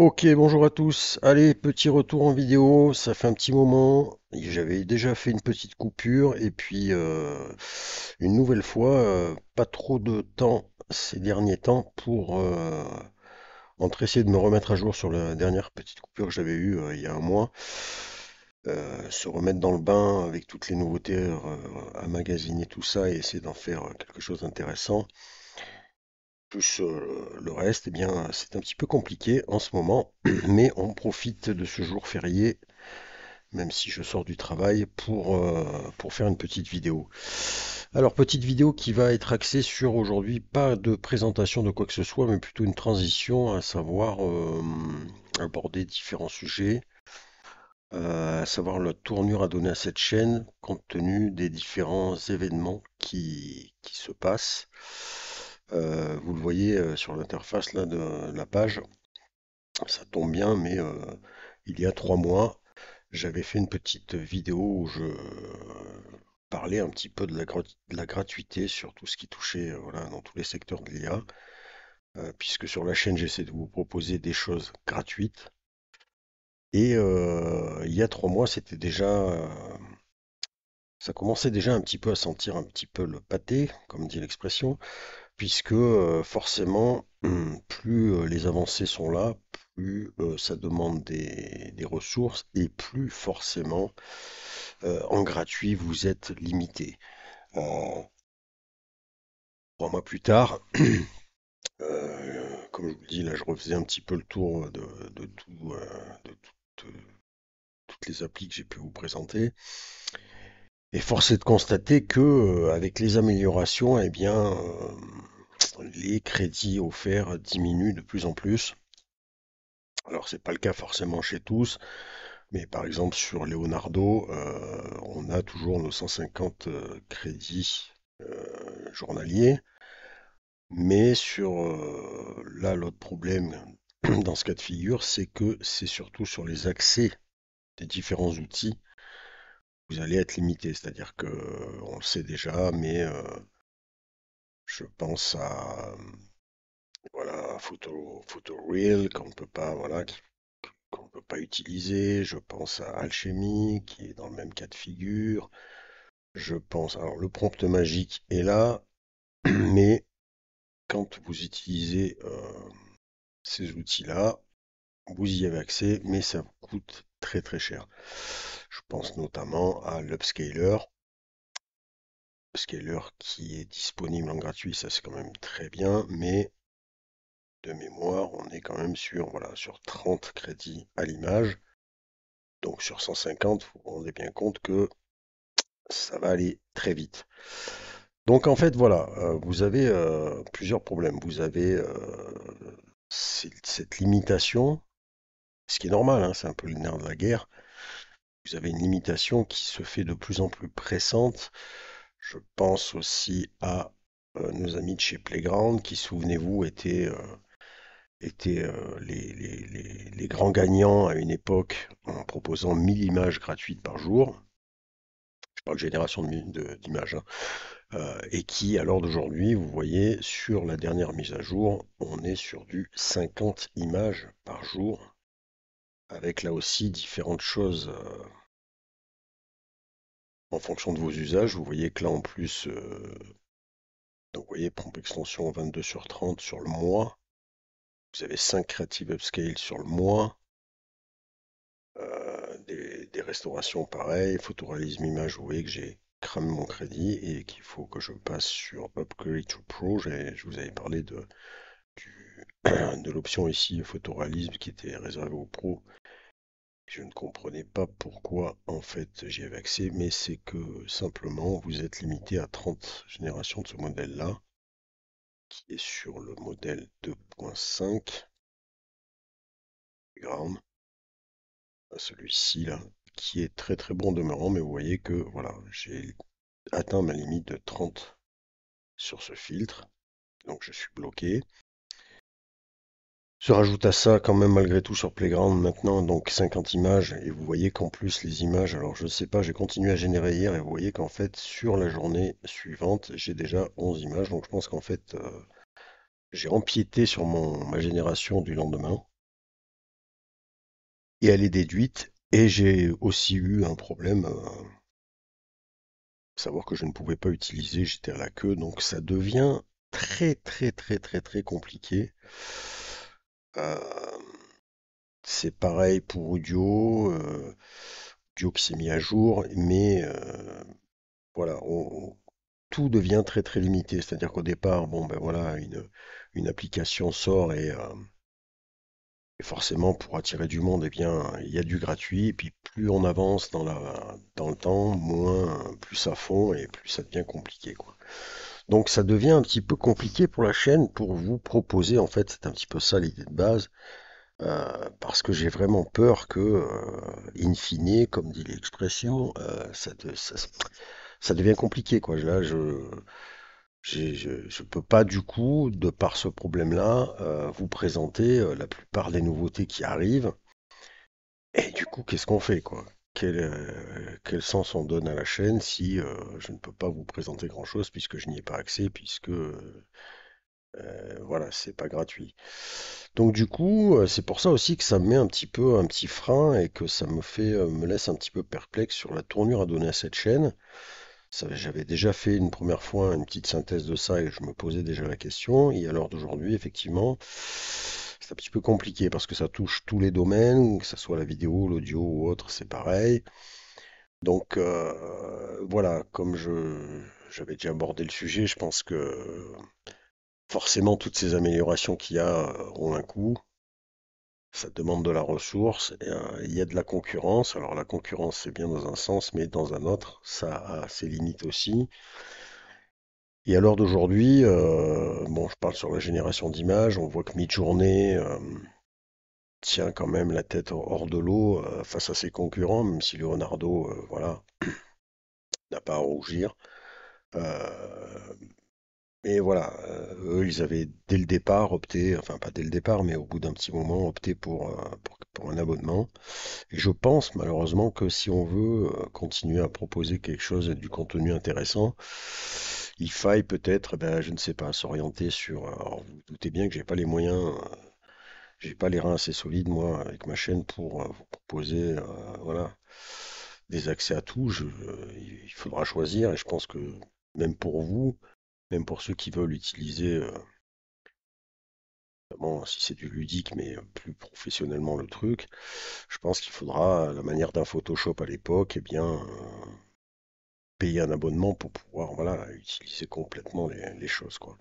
Ok, bonjour à tous. Allez, petit retour en vidéo. Ça fait un petit moment. J'avais déjà fait une petite coupure et puis une nouvelle fois, pas trop de temps ces derniers temps pour essayer de me remettre à jour sur la dernière petite coupure que j'avais eue il y a un mois. Se remettre dans le bain avec toutes les nouveautés à magasiner tout ça et essayer d'en faire quelque chose d'intéressant. Plus le reste, eh bien, c'est un petit peu compliqué en ce moment, mais on profite de ce jour férié, même si je sors du travail, pour faire une petite vidéo. Alors, petite vidéo qui va être axée sur aujourd'hui, pas de présentation de quoi que ce soit, mais plutôt une transition, à savoir aborder différents sujets, à savoir la tournure à donner à cette chaîne, compte tenu des différents événements qui se passent. Vous le voyez sur l'interface là de la page, ça tombe bien, mais il y a 3 mois, j'avais fait une petite vidéo où je parlais un petit peu de de la gratuité sur tout ce qui touchait voilà, dans tous les secteurs de l'IA, puisque sur la chaîne j'essaie de vous proposer des choses gratuites. Et il y a 3 mois, ça commençait déjà un petit peu à sentir un petit peu le pâté, comme dit l'expression, puisque forcément, plus les avancées sont là, plus ça demande des ressources et plus forcément en gratuit vous êtes limité. 3 mois plus tard, comme je vous le dis, là je refaisais un petit peu le tour de tout, de toutes les applis que j'ai pu vous présenter. Et force est de constater que avec les améliorations, eh bien, les crédits offerts diminuent de plus en plus. Alors, c'est pas le cas forcément chez tous, mais par exemple sur Leonardo, on a toujours nos 150 crédits journaliers. Mais là, l'autre problème dans ce cas de figure, c'est que c'est surtout sur les accès des différents outils, vous allez être limité. C'est-à-dire que on le sait déjà, mais je pense à voilà, Photoreal qu'on peut pas, voilà, qu'on peut pas utiliser. Je pense à Alchemy qui est dans le même cas de figure. Je pense, alors le prompt magique est là, mais quand vous utilisez ces outils-là, vous y avez accès, mais ça vous coûte très très cher. Je pense notamment à l'Upscaler. Upscaler qui est disponible en gratuit, ça c'est quand même très bien, mais de mémoire, on est quand même sur, voilà, sur 30 crédits à l'image. Donc sur 150, vous vous rendez bien compte que ça va aller très vite. Donc en fait, voilà, vous avez plusieurs problèmes. Vous avez cette limitation, ce qui est normal, hein, c'est un peu le nerf de la guerre. Vous avez une limitation qui se fait de plus en plus pressante. Je pense aussi à nos amis de chez Playground qui, souvenez-vous, étaient les grands gagnants à une époque en proposant 1000 images gratuites par jour. Je parle de génération d'images, hein. Et qui, à l'heure d'aujourd'hui, vous voyez, sur la dernière mise à jour, on est sur du 50 images par jour, avec là aussi différentes choses en fonction de vos usages. Vous voyez que là, en plus, donc vous voyez, prompt extension 22 sur 30 sur le mois. Vous avez 5 Creative Upscale sur le mois. Des restaurations pareilles, photoréalisme image, vous voyez que j'ai cramé mon crédit et qu'il faut que je passe sur Upgrade to Pro. Je vous avais parlé de l'option ici photoréalisme qui était réservée aux pros. Je ne comprenais pas pourquoi en fait j'y avais accès, mais c'est que simplement vous êtes limité à 30 générations de ce modèle-là, qui est sur le modèle 2.5 grammes, celui-ci là, qui est très très bon demeurant, mais vous voyez que voilà, j'ai atteint ma limite de 30 sur ce filtre, donc je suis bloqué. Se rajoute à ça quand même malgré tout sur Playground maintenant, donc 50 images, et vous voyez qu'en plus les images, alors je sais pas, j'ai continué à générer hier, et vous voyez qu'en fait sur la journée suivante, j'ai déjà 11 images, donc je pense qu'en fait j'ai empiété sur ma génération du lendemain. et elle est déduite. Et j'ai aussi eu un problème, savoir que je ne pouvais pas utiliser, j'étais à la queue, donc ça devient très très très très très compliqué. Euh, c'est pareil pour Audio, Audio qui s'est mis à jour, mais voilà, tout devient très très limité. C'est-à-dire qu'au départ, bon ben voilà, une application sort et forcément pour attirer du monde, eh bien, il y a du gratuit. Et puis plus on avance dans le temps, moins plus ça fond et plus ça devient compliqué, quoi. Donc ça devient un petit peu compliqué pour la chaîne pour vous proposer, en fait, c'est un petit peu ça l'idée de base, parce que j'ai vraiment peur que, in fine, comme dit l'expression, ça devient compliqué, quoi. Là, je peux pas du coup, de par ce problème-là, vous présenter la plupart des nouveautés qui arrivent. Et du coup, qu'est-ce qu'on fait, quoi? Quel sens on donne à la chaîne si je ne peux pas vous présenter grand-chose puisque je n'y ai pas accès, puisque voilà, c'est pas gratuit. Donc du coup, c'est pour ça aussi que ça me met un petit peu un petit frein et que ça me laisse un petit peu perplexe sur la tournure à donner à cette chaîne. J'avais déjà fait une première fois une petite synthèse de ça et je me posais déjà la question. Et à l'heure d'aujourd'hui, effectivement, c'est un petit peu compliqué parce que ça touche tous les domaines, que ce soit la vidéo, l'audio ou autre, c'est pareil. Donc voilà, j'avais déjà abordé le sujet, je pense que forcément toutes ces améliorations qu'il y a ont un coût. Ça demande de la ressource, et, il y a de la concurrence. Alors la concurrence, c'est bien dans un sens, mais dans un autre, ça a ses limites aussi. Et à l'heure d'aujourd'hui, bon, je parle sur la génération d'images, on voit que Midjourney tient quand même la tête hors de l'eau face à ses concurrents, même si Leonardo, voilà, n'a pas à rougir. Euh, mais voilà, eux, ils avaient dès le départ opté, enfin pas dès le départ, mais au bout d'un petit moment, opté pour un abonnement. Et je pense malheureusement que si on veut continuer à proposer quelque chose et du contenu intéressant, il faille peut-être, ben, je ne sais pas, s'orienter sur. Alors vous, vous doutez bien que j'ai pas les moyens, j'ai pas les reins assez solides moi avec ma chaîne pour vous proposer, voilà, des accès à tout. Il faudra choisir et je pense que même pour vous, même pour ceux qui veulent utiliser, bon, si c'est du ludique mais plus professionnellement le truc, je pense qu'il faudra, à la manière d'un Photoshop à l'époque, eh bien, payer un abonnement pour pouvoir voilà, utiliser complètement les choses, quoi.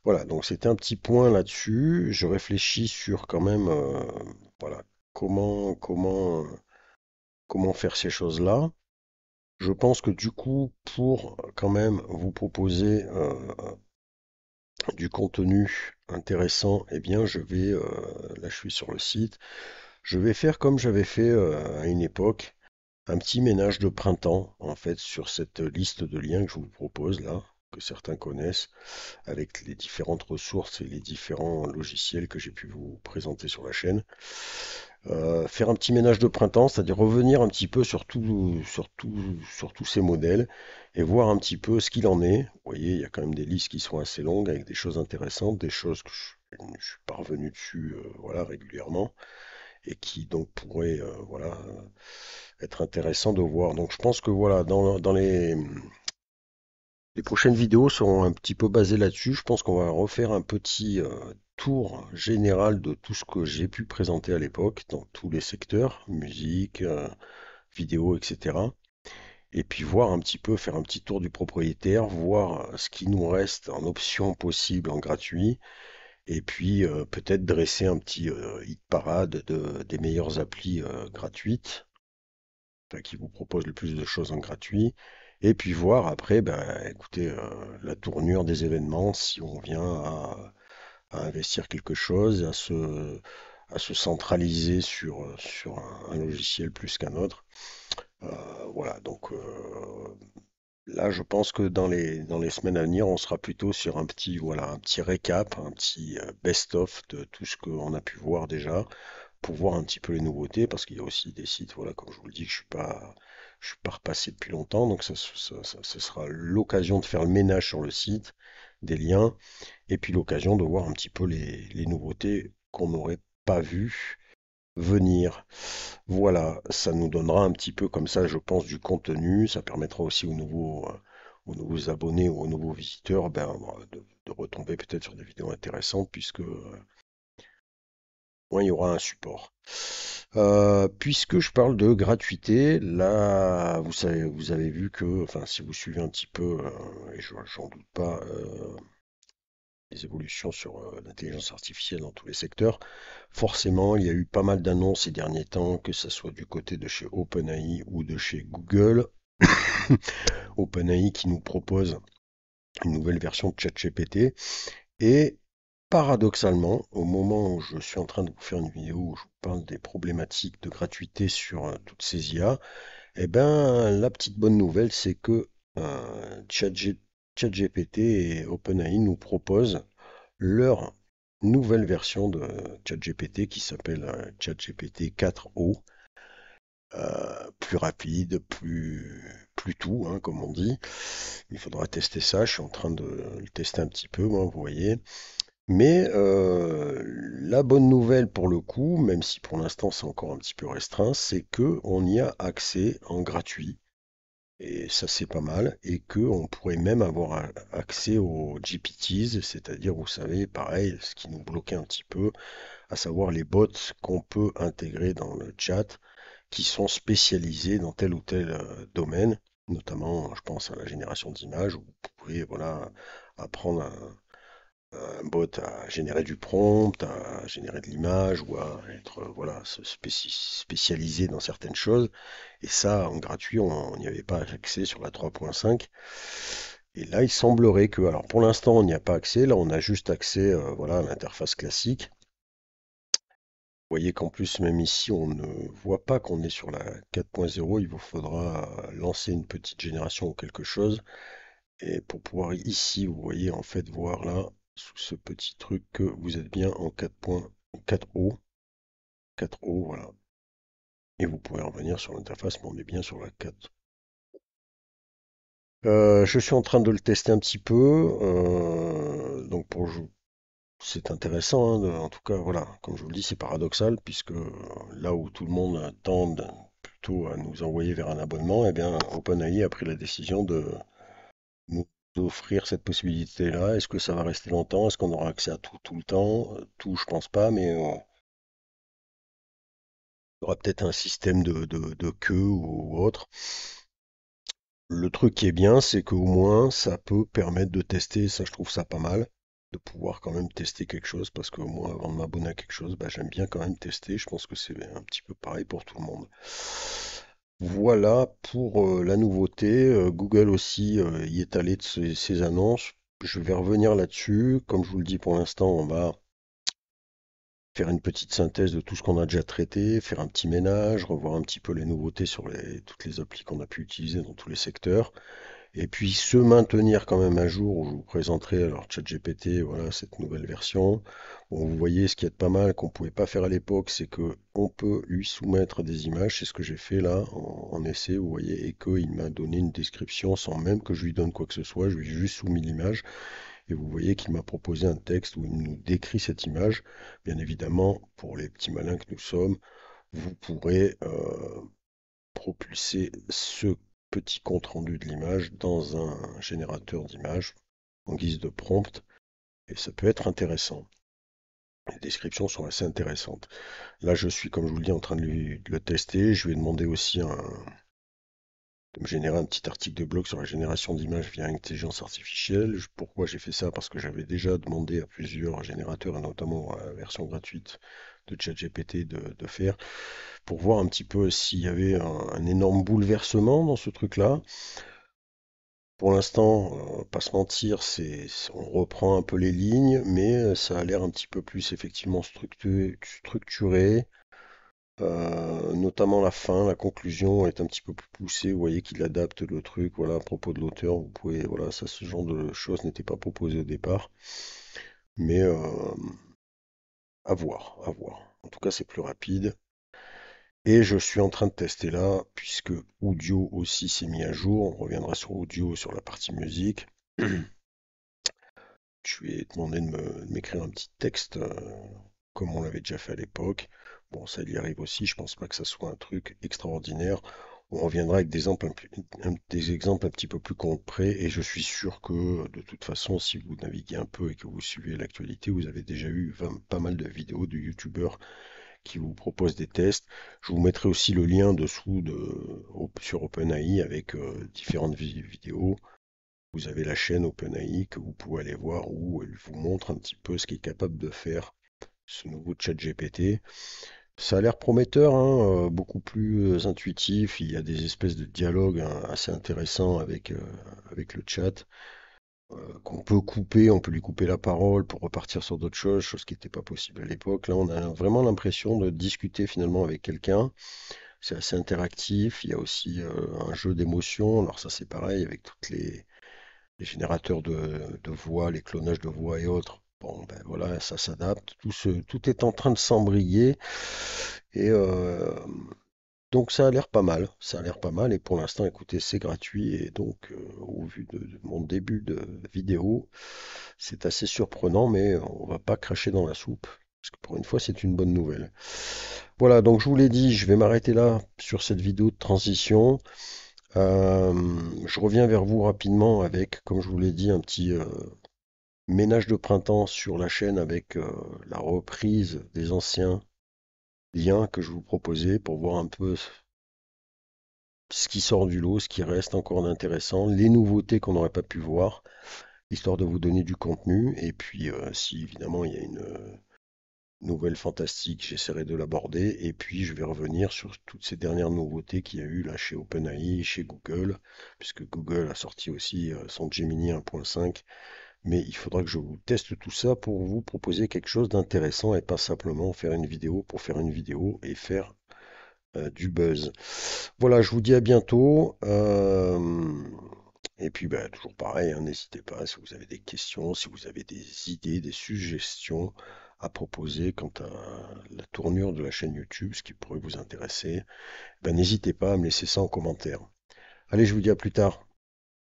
Voilà, donc c'était un petit point là-dessus. Je réfléchis sur quand même voilà, comment faire ces choses-là. Je pense que du coup, pour quand même vous proposer du contenu intéressant, eh bien, là je suis sur le site, je vais faire comme j'avais fait à une époque, un petit ménage de printemps, en fait, sur cette liste de liens que je vous propose là, que certains connaissent, avec les différentes ressources et les différents logiciels que j'ai pu vous présenter sur la chaîne. Faire un petit ménage de printemps, c'est-à-dire revenir un petit peu sur tous ces modèles et voir un petit peu ce qu'il en est. Vous voyez, il y a quand même des listes qui sont assez longues avec des choses intéressantes, des choses que je suis parvenu dessus voilà, régulièrement et qui donc pourraient voilà, être intéressant de voir. Donc je pense que voilà, dans les prochaines vidéos seront un petit peu basées là-dessus. Je pense qu'on va refaire un petit tour général de tout ce que j'ai pu présenter à l'époque dans tous les secteurs, musique, vidéo, etc. Et puis voir un petit peu, faire un petit tour du propriétaire, voir ce qui nous reste en option possible en gratuit, et puis peut-être dresser un petit hit parade des meilleures applis gratuites, enfin, qui vous proposent le plus de choses en gratuit. Et puis voir après, ben, écoutez, la tournure des événements, si on vient à investir quelque chose, à se centraliser sur un logiciel plus qu'un autre. Voilà, donc là, je pense que dans les semaines à venir, on sera plutôt sur un petit récap, un petit best-of de tout ce qu'on a pu voir déjà, pour voir un petit peu les nouveautés, parce qu'il y a aussi des sites, voilà, comme je vous le dis, que je suis pas repassé depuis longtemps, donc ce sera l'occasion de faire le ménage sur le site, des liens, et puis l'occasion de voir un petit peu les nouveautés qu'on n'aurait pas vues venir. Voilà, ça nous donnera un petit peu comme ça, je pense, du contenu. Ça permettra aussi aux nouveaux abonnés ou aux nouveaux visiteurs de retomber peut-être sur des vidéos intéressantes puisque il y aura un support. Puisque je parle de gratuité, là, vous savez, vous avez vu que, enfin, si vous suivez un petit peu, et j'en doute pas, les évolutions sur l'intelligence artificielle dans tous les secteurs, forcément, il y a eu pas mal d'annonces ces derniers temps, que ce soit du côté de chez OpenAI ou de chez Google. OpenAI qui nous propose une nouvelle version de ChatGPT. Et paradoxalement, au moment où je suis en train de vous faire une vidéo où je vous parle des problématiques de gratuité sur toutes ces IA, eh ben, la petite bonne nouvelle, c'est que ChatGPT et OpenAI nous proposent leur nouvelle version de ChatGPT qui s'appelle ChatGPT 4o, plus rapide, plus tout, hein, comme on dit. Il faudra tester ça. Je suis en train de le tester un petit peu, moi, vous voyez. Mais la bonne nouvelle pour le coup, même si pour l'instant c'est encore un petit peu restreint, c'est que on y a accès en gratuit. Et ça c'est pas mal. Et que on pourrait même avoir accès aux GPTs, c'est-à-dire, vous savez, pareil, ce qui nous bloquait un petit peu, à savoir les bots qu'on peut intégrer dans le chat qui sont spécialisés dans tel ou tel domaine, notamment, je pense à la génération d'images, où vous pourrez voilà, apprendre un bot à générer du prompt, à générer de l'image, ou à être, voilà, se spécialiser dans certaines choses. Et ça, en gratuit, on n'y avait pas accès sur la 3.5. Et là, il semblerait que, alors pour l'instant, on n'y a pas accès. Là, on a juste accès, voilà, à l'interface classique. Vous voyez qu'en plus, même ici, on ne voit pas qu'on est sur la 4.0. Il vous faudra lancer une petite génération ou quelque chose. Et pour pouvoir ici, vous voyez, en fait, voir là, sous ce petit truc, que vous êtes bien en 4.4o. 4o, voilà. Et vous pouvez revenir sur l'interface, mais on est bien sur la 4. Je suis en train de le tester un petit peu. Donc pour c'est intéressant, hein, en tout cas, voilà, comme je vous le dis, c'est paradoxal, puisque là où tout le monde tend plutôt à nous envoyer vers un abonnement, eh bien, OpenAI a pris la décision de nous offrir cette possibilité-là. Est-ce que ça va rester longtemps? Est-ce qu'on aura accès à tout le temps? Tout, je pense pas, mais il y aura peut-être un système de queue ou autre. Le truc qui est bien, c'est qu'au moins, ça peut permettre de tester, ça je trouve ça pas mal, de pouvoir quand même tester quelque chose, parce que moi, avant de m'abonner à quelque chose, bah, j'aime bien quand même tester, je pense que c'est un petit peu pareil pour tout le monde. Voilà pour la nouveauté. Google aussi y est allé de ses annonces. Je vais revenir là-dessus. Comme je vous le dis pour l'instant, on va faire une petite synthèse de tout ce qu'on a déjà traité, faire un petit ménage, revoir un petit peu les nouveautés sur toutes les applis qu'on a pu utiliser dans tous les secteurs. Et puis se maintenir quand même à jour, où je vous présenterai alors ChatGPT, voilà cette nouvelle version. Bon, vous voyez ce qui est de pas mal qu'on ne pouvait pas faire à l'époque, c'est que on peut lui soumettre des images, c'est ce que j'ai fait là en essai, vous voyez, et qu'il m'a donné une description sans même que je lui donne quoi que ce soit, je lui ai juste soumis l'image, et vous voyez qu'il m'a proposé un texte où il nous décrit cette image. Bien évidemment, pour les petits malins que nous sommes, vous pourrez propulser ce petit compte-rendu de l'image dans un générateur d'images en guise de prompt, et ça peut être intéressant. Les descriptions sont assez intéressantes. Là, je suis, comme je vous le dis, en train de le tester. Je lui ai demandé aussi de me générer un petit article de blog sur la génération d'images via intelligence artificielle. Pourquoi j'ai fait ça? Parce que j'avais déjà demandé à plusieurs générateurs, et notamment à la version gratuite de ChatGPT, de faire, pour voir un petit peu s'il y avait un énorme bouleversement dans ce truc-là. Pour l'instant, pas se mentir, on reprend un peu les lignes, mais ça a l'air un petit peu plus effectivement structuré. Notamment la fin, la conclusion est un petit peu plus poussée. Vous voyez qu'il adapte le truc, voilà, à propos de l'auteur. Vous pouvez, voilà, ça, ce genre de choses n'était pas proposé au départ, mais à voir, à voir. En tout cas, c'est plus rapide. Et je suis en train de tester là, puisque Audio aussi s'est mis à jour. On reviendra sur Audio, sur la partie musique. Je lui ai demandé de m'écrire un petit texte comme on l'avait déjà fait à l'époque. Bon, ça y arrive aussi, je pense pas que ça soit un truc extraordinaire. On reviendra avec des exemples un petit peu plus concrets et je suis sûr que de toute façon, si vous naviguez un peu et que vous suivez l'actualité, vous avez déjà eu pas mal de vidéos de youtubeurs qui vous proposent des tests. Je vous mettrai aussi le lien dessous sur OpenAI avec différentes vidéos. Vous avez la chaîne OpenAI que vous pouvez aller voir où elle vous montre un petit peu ce qu'est capable de faire ce nouveau chat GPT. Ça a l'air prometteur, hein, beaucoup plus intuitif. Il y a des espèces de dialogues hein, assez intéressants avec le chat, qu'on peut couper, on peut lui couper la parole pour repartir sur d'autres choses, chose qui n'était pas possible à l'époque. Là, on a vraiment l'impression de discuter finalement avec quelqu'un. C'est assez interactif. Il y a aussi un jeu d'émotions. Alors ça, c'est pareil avec les générateurs de voix, les clonages de voix et autres. Bon, ben voilà, ça s'adapte. Tout est en train de s'embrayer. Et donc ça a l'air pas mal. Ça a l'air pas mal. Et pour l'instant, écoutez, c'est gratuit. Et donc, au vu de mon début de vidéo, c'est assez surprenant, mais on va pas cracher dans la soupe. Parce que pour une fois, c'est une bonne nouvelle. Voilà, donc je vous l'ai dit, je vais m'arrêter là sur cette vidéo de transition. Euh, je reviens vers vous rapidement avec, comme je vous l'ai dit, un petit ménage de printemps sur la chaîne avec la reprise des anciens liens que je vous proposais pour voir un peu ce qui sort du lot, ce qui reste encore d'intéressant, les nouveautés qu'on n'aurait pas pu voir, histoire de vous donner du contenu. Et puis, si évidemment il y a une nouvelle fantastique, j'essaierai de l'aborder. Et puis, je vais revenir sur toutes ces dernières nouveautés qu'il y a eu là chez OpenAI, chez Google, puisque Google a sorti aussi son Gemini 1.5. Mais il faudra que je vous teste tout ça pour vous proposer quelque chose d'intéressant et pas simplement faire une vidéo pour faire une vidéo et faire du buzz. Voilà, je vous dis à bientôt. Et puis, bah, toujours pareil, hein, n'hésitez pas si vous avez des questions, si vous avez des idées, des suggestions à proposer quant à la tournure de la chaîne YouTube, ce qui pourrait vous intéresser, ben, n'hésitez pas à me laisser ça en commentaire. Allez, je vous dis à plus tard.